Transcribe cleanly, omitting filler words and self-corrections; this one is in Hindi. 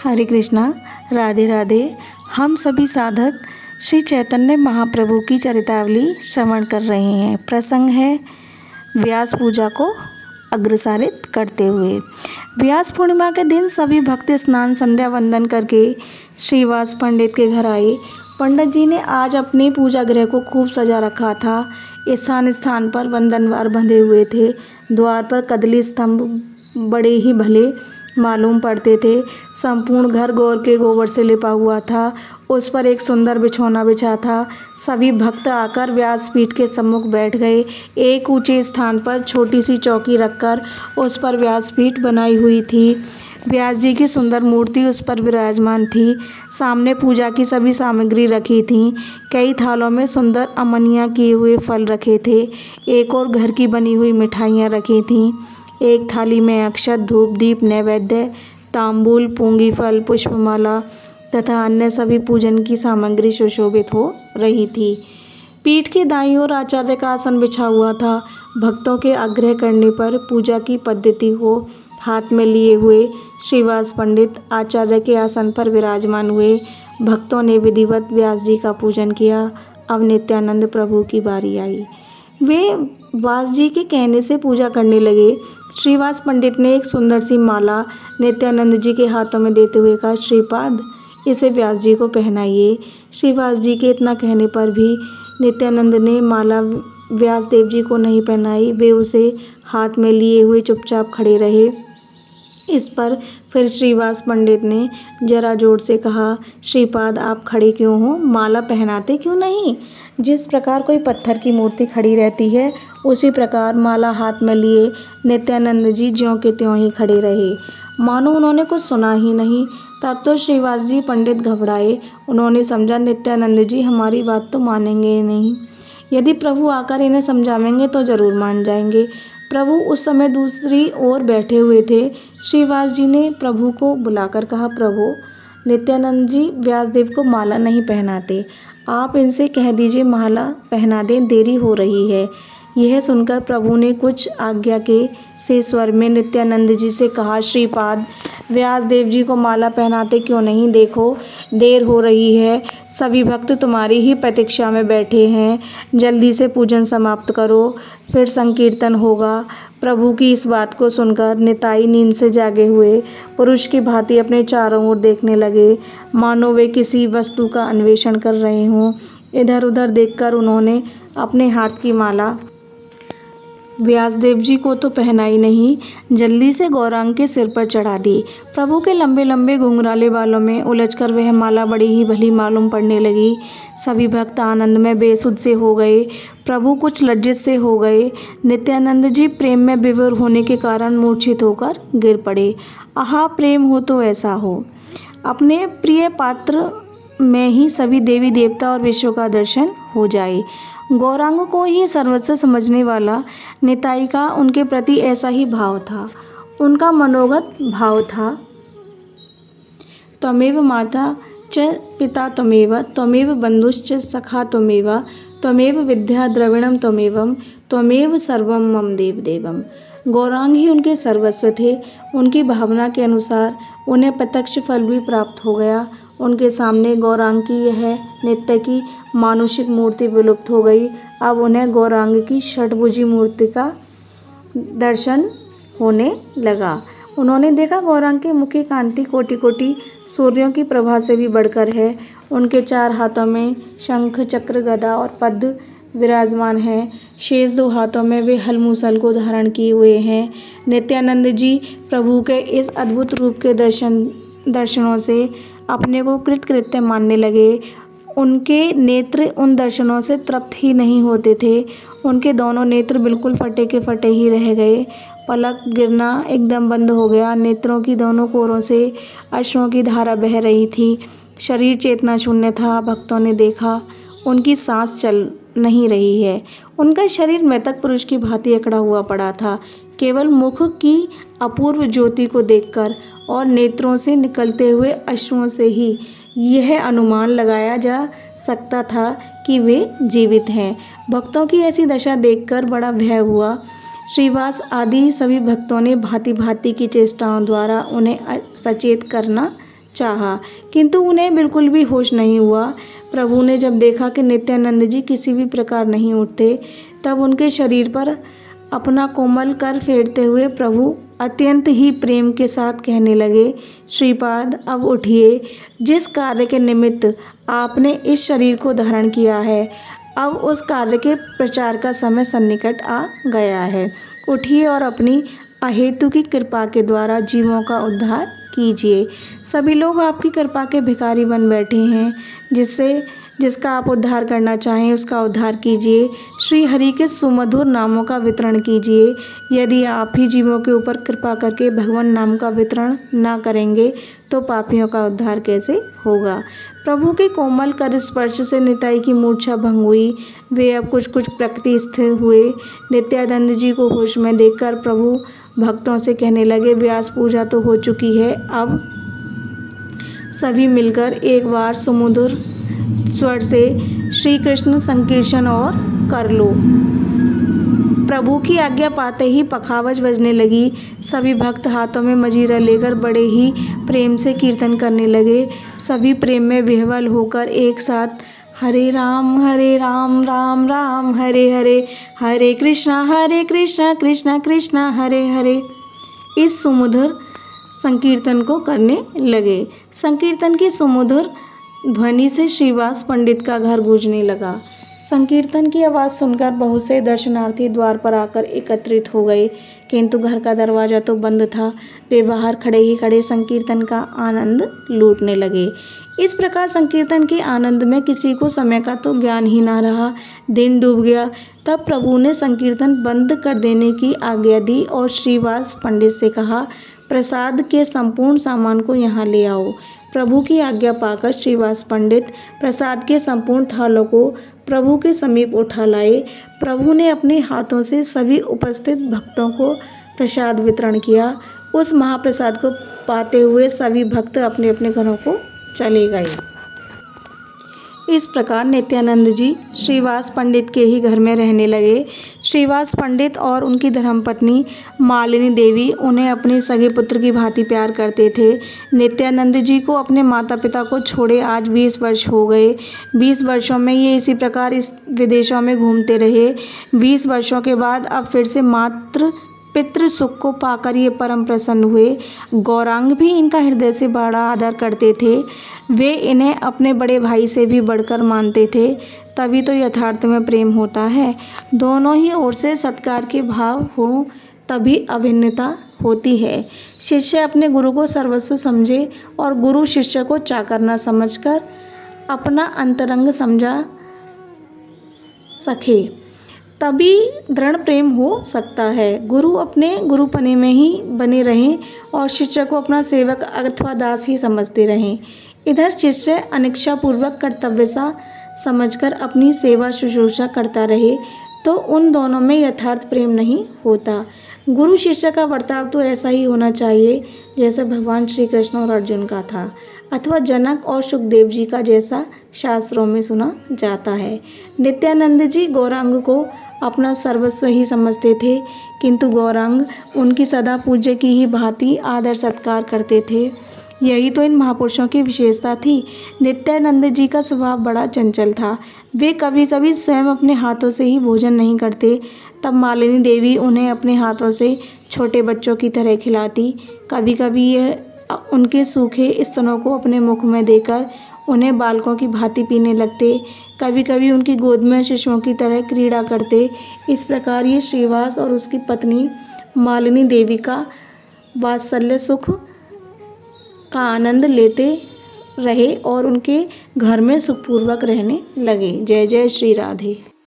हरे कृष्णा, राधे राधे। हम सभी साधक श्री चैतन्य महाप्रभु की चरितावली श्रवण कर रहे हैं। प्रसंग है व्यास पूजा को अग्रसारित करते हुए। व्यास पूर्णिमा के दिन सभी भक्त स्नान संध्या वंदन करके श्रीवास पंडित के घर आए। पंडित जी ने आज अपने पूजा गृह को खूब सजा रखा था। स्थान स्थान पर वंदनवार बंधे हुए थे। द्वार पर कदली स्तंभ बड़े ही भले मालूम पड़ते थे। संपूर्ण घर गौर के गोबर से लिपा हुआ था। उस पर एक सुंदर बिछौना बिछा था। सभी भक्त आकर व्यासपीठ के सम्मुख बैठ गए। एक ऊंचे स्थान पर छोटी सी चौकी रखकर उस पर व्यासपीठ बनाई हुई थी। व्यास जी की सुंदर मूर्ति उस पर विराजमान थी। सामने पूजा की सभी सामग्री रखी थी। कई थालों में सुंदर अमनियाँ किए हुए फल रखे थे। एक और घर की बनी हुई मिठाइयाँ रखी थीं। एक थाली में अक्षत, धूप, दीप, नैवेद्य, तांबूल, पूंगी फल, पुष्पमाला तथा अन्य सभी पूजन की सामग्री सुशोभित हो रही थी। पीठ के दाईं ओर आचार्य का आसन बिछा हुआ था। भक्तों के आग्रह करने पर पूजा की पद्धति को हाथ में लिए हुए श्रीवास पंडित आचार्य के आसन पर विराजमान हुए। भक्तों ने विधिवत व्यास जी का पूजन किया। अब नित्यानंद प्रभु की बारी आई। वे व्यास जी के कहने से पूजा करने लगे। श्रीवास पंडित ने एक सुंदर सी माला नित्यानंद जी के हाथों में देते हुए कहा, श्रीपाद, इसे व्यास जी को पहनाइए। श्रीवास जी के इतना कहने पर भी नित्यानंद ने माला व्यास देव जी को नहीं पहनाई। वे उसे हाथ में लिए हुए चुपचाप खड़े रहे। इस पर फिर श्रीवास पंडित ने जरा जोर से कहा, श्रीपाद, आप खड़े क्यों हो? माला पहनाते क्यों नहीं? जिस प्रकार कोई पत्थर की मूर्ति खड़ी रहती है, उसी प्रकार माला हाथ में लिए नित्यानंद जी ज्यों के त्यों ही खड़े रहे, मानो उन्होंने कुछ सुना ही नहीं। तब तो श्रीवास जी पंडित घबराए। उन्होंने समझा नित्यानंद जी हमारी बात तो मानेंगे नहीं। यदि प्रभु आकर इन्हें समझावेंगे तो जरूर मान जाएंगे। प्रभु उस समय दूसरी ओर बैठे हुए थे। श्रीवास जी ने प्रभु को बुलाकर कहा, प्रभु, नित्यानंद जी व्यासदेव को माला नहीं पहनाते। आप इनसे कह दीजिए माला पहना दें, देरी हो रही है। यह सुनकर प्रभु ने कुछ आज्ञा के से स्वर में नित्यानंद जी से कहा, श्रीपाद, व्यासदेव जी को माला पहनाते क्यों नहीं? देखो, देर हो रही है। सभी भक्त तुम्हारी ही प्रतीक्षा में बैठे हैं। जल्दी से पूजन समाप्त करो, फिर संकीर्तन होगा। प्रभु की इस बात को सुनकर निताई नींद से जागे हुए पुरुष की भांति अपने चारों ओर देखने लगे, मानो वे किसी वस्तु का अन्वेषण कर रहे हों। इधर उधर देखकर उन्होंने अपने हाथ की माला व्यासदेव जी को तो पहनाई नहीं, जल्दी से गौरांग के सिर पर चढ़ा दी। प्रभु के लंबे लंबे घुंघराले बालों में उलझकर वह माला बड़ी ही भली मालूम पड़ने लगी। सभी भक्त आनंद में बेसुध से हो गए। प्रभु कुछ लज्जित से हो गए। नित्यानंद जी प्रेम में विभोर होने के कारण मूर्छित होकर गिर पड़े। आहा, प्रेम हो तो ऐसा हो। अपने प्रिय पात्र में ही सभी देवी देवता और विश्व का दर्शन हो जाए। गौरांग को ही सर्वस्व समझने वाला निताई का उनके प्रति ऐसा ही भाव था। उनका मनोगत भाव था, त्वमेव माता च पिता त्वमेव, त्वमेव बंधुश्च सखा त्वमेव, त्वमेव विद्या द्रविणम त्वमेवं, त्वमेव सर्वं मम देव देवम। गौरांग ही उनके सर्वस्व थे। उनकी भावना के अनुसार उन्हें प्रत्यक्ष फल भी प्राप्त हो गया। उनके सामने गौरांग की यह नित्य की मानुषिक मूर्ति विलुप्त हो गई। अब उन्हें गौरांग की षटभुजी मूर्ति का दर्शन होने लगा। उन्होंने देखा गौरांग के मुख की कांति कोटि कोटि सूर्यों की प्रभा से भी बढ़कर है। उनके चार हाथों में शंख, चक्र, गदा और पद्म विराजमान है। शेष दो हाथों में वे हल मूसल को धारण किए हुए हैं। नित्यानंद जी प्रभु के इस अद्भुत रूप के दर्शनों से अपने को कृतकृत्य मानने लगे। उनके नेत्र उन दर्शनों से तृप्त ही नहीं होते थे। उनके दोनों नेत्र बिल्कुल फटे के फटे ही रह गए। पलक गिरना एकदम बंद हो गया। नेत्रों की दोनों कोरों से अश्रुओं की धारा बह रही थी। शरीर चेतना शून्य था। भक्तों ने देखा उनकी सांस चल नहीं रही है। उनका शरीर मृतक पुरुष की भांति अकड़ा हुआ पड़ा था। केवल मुख की अपूर्व ज्योति को देखकर और नेत्रों से निकलते हुए अश्रुओं से ही यह अनुमान लगाया जा सकता था कि वे जीवित हैं। भक्तों की ऐसी दशा देखकर बड़ा भय हुआ। श्रीवास आदि सभी भक्तों ने भांति भांति की चेष्टाओं द्वारा उन्हें सचेत करना चाहा, किंतु उन्हें बिल्कुल भी होश नहीं हुआ। प्रभु ने जब देखा कि नित्यानंद जी किसी भी प्रकार नहीं उठते, तब उनके शरीर पर अपना कोमल कर फेरते हुए प्रभु अत्यंत ही प्रेम के साथ कहने लगे, श्रीपाद अब उठिए। जिस कार्य के निमित्त आपने इस शरीर को धारण किया है, अब उस कार्य के प्रचार का समय सन्निकट आ गया है। उठिए और अपनी अहेतु की कृपा के द्वारा जीवों का उद्धार कीजिए। सभी लोग आपकी कृपा के भिखारी बन बैठे हैं, जिसका आप उद्धार करना चाहें उसका उद्धार कीजिए। श्री हरि के सुमधुर नामों का वितरण कीजिए। यदि आप ही जीवों के ऊपर कृपा करके भगवान नाम का वितरण ना करेंगे तो पापियों का उद्धार कैसे होगा। प्रभु के कोमल कर स्पर्श से निताई की मूर्छा भंग हुई। वे अब कुछ प्रकृति स्थिर हुए। नित्यानंद जी को होश में देखकर प्रभु भक्तों से कहने लगे, व्यास पूजा तो हो चुकी है, अब सभी मिलकर एक बार सुमधुर स्वर से श्री कृष्ण संकीर्तन और कर लो। प्रभु की आज्ञा पाते ही पखावज बजने लगी। सभी भक्त हाथों में मजीरा लेकर बड़े ही प्रेम से कीर्तन करने लगे। सभी प्रेम में विह्वल होकर एक साथ हरे राम राम राम हरे हरे, हरे कृष्णा कृष्णा कृष्णा हरे हरे इस सुमधुर संकीर्तन को करने लगे। संकीर्तन की सुमधुर ध्वनि से श्रीवास पंडित का घर गूंजने लगा। संकीर्तन की आवाज़ सुनकर बहुत से दर्शनार्थी द्वार पर आकर एकत्रित हो गए, किंतु घर का दरवाज़ा तो बंद था। वे बाहर खड़े ही खड़े संकीर्तन का आनंद लूटने लगे। इस प्रकार संकीर्तन के आनंद में किसी को समय का तो ज्ञान ही ना रहा। दिन डूब गया। तब प्रभु ने संकीर्तन बंद कर देने की आज्ञा दी और श्रीवास पंडित से कहा, प्रसाद के संपूर्ण सामान को यहाँ ले आओ। प्रभु की आज्ञा पाकर श्रीवास पंडित प्रसाद के संपूर्ण थालों को प्रभु के समीप उठा लाए। प्रभु ने अपने हाथों से सभी उपस्थित भक्तों को प्रसाद वितरण किया। उस महाप्रसाद को पाते हुए सभी भक्त अपने अपने घरों को चले गए। इस प्रकार नित्यानंद जी श्रीवास पंडित के ही घर में रहने लगे। श्रीवास पंडित और उनकी धर्मपत्नी मालिनी देवी उन्हें अपने सगे पुत्र की भांति प्यार करते थे। नित्यानंद जी को अपने माता पिता को छोड़े आज 20 वर्ष हो गए। 20 वर्षों में ये इसी प्रकार इस विदेशों में घूमते रहे। 20 वर्षों के बाद अब फिर से मात्र पितृ सुख को पाकर ये परम प्रसन्न हुए। गौरांग भी इनका हृदय से बड़ा आदर करते थे। वे इन्हें अपने बड़े भाई से भी बढ़कर मानते थे। तभी तो यथार्थ में प्रेम होता है। दोनों ही ओर से सत्कार के भाव हो तभी अभिन्नता होती है। शिष्य अपने गुरु को सर्वस्व समझे और गुरु शिष्य को चाकर न समझकर अपना अंतरंग समझा सके, तभी दृढ़ प्रेम हो सकता है। गुरु अपने गुरुपने में ही बने रहें और शिष्य को अपना सेवक अथवा दास ही समझते रहें। इधर शिष्य अनिच्छापूर्वक कर्तव्य सा समझकर अपनी सेवा शुश्रूषा करता रहे तो उन दोनों में यथार्थ प्रेम नहीं होता। गुरु शिष्य का बर्ताव तो ऐसा ही होना चाहिए जैसे भगवान श्री कृष्ण और अर्जुन का था, अथवा जनक और सुखदेव जी का, जैसा शास्त्रों में सुना जाता है। नित्यानंद जी गौरांग को अपना सर्वस्व ही समझते थे, किंतु गौरांग उनकी सदा पूज्य की ही भांति आदर सत्कार करते थे। यही तो इन महापुरुषों की विशेषता थी। नित्यानंद जी का स्वभाव बड़ा चंचल था। वे कभी कभी स्वयं अपने हाथों से ही भोजन नहीं करते। तब मालिनी देवी उन्हें अपने हाथों से छोटे बच्चों की तरह खिलाती। कभी कभी यह उनके सूखे स्तनों को अपने मुख में देकर उन्हें बालकों की भांति पीने लगते। कभी कभी उनकी गोद में शिशुओं की तरह क्रीड़ा करते। इस प्रकार ये श्रीवास और उसकी पत्नी मालिनी देवी का वात्सल्य सुख का आनंद लेते रहे और उनके घर में सुखपूर्वक रहने लगे। जय जय श्री राधे।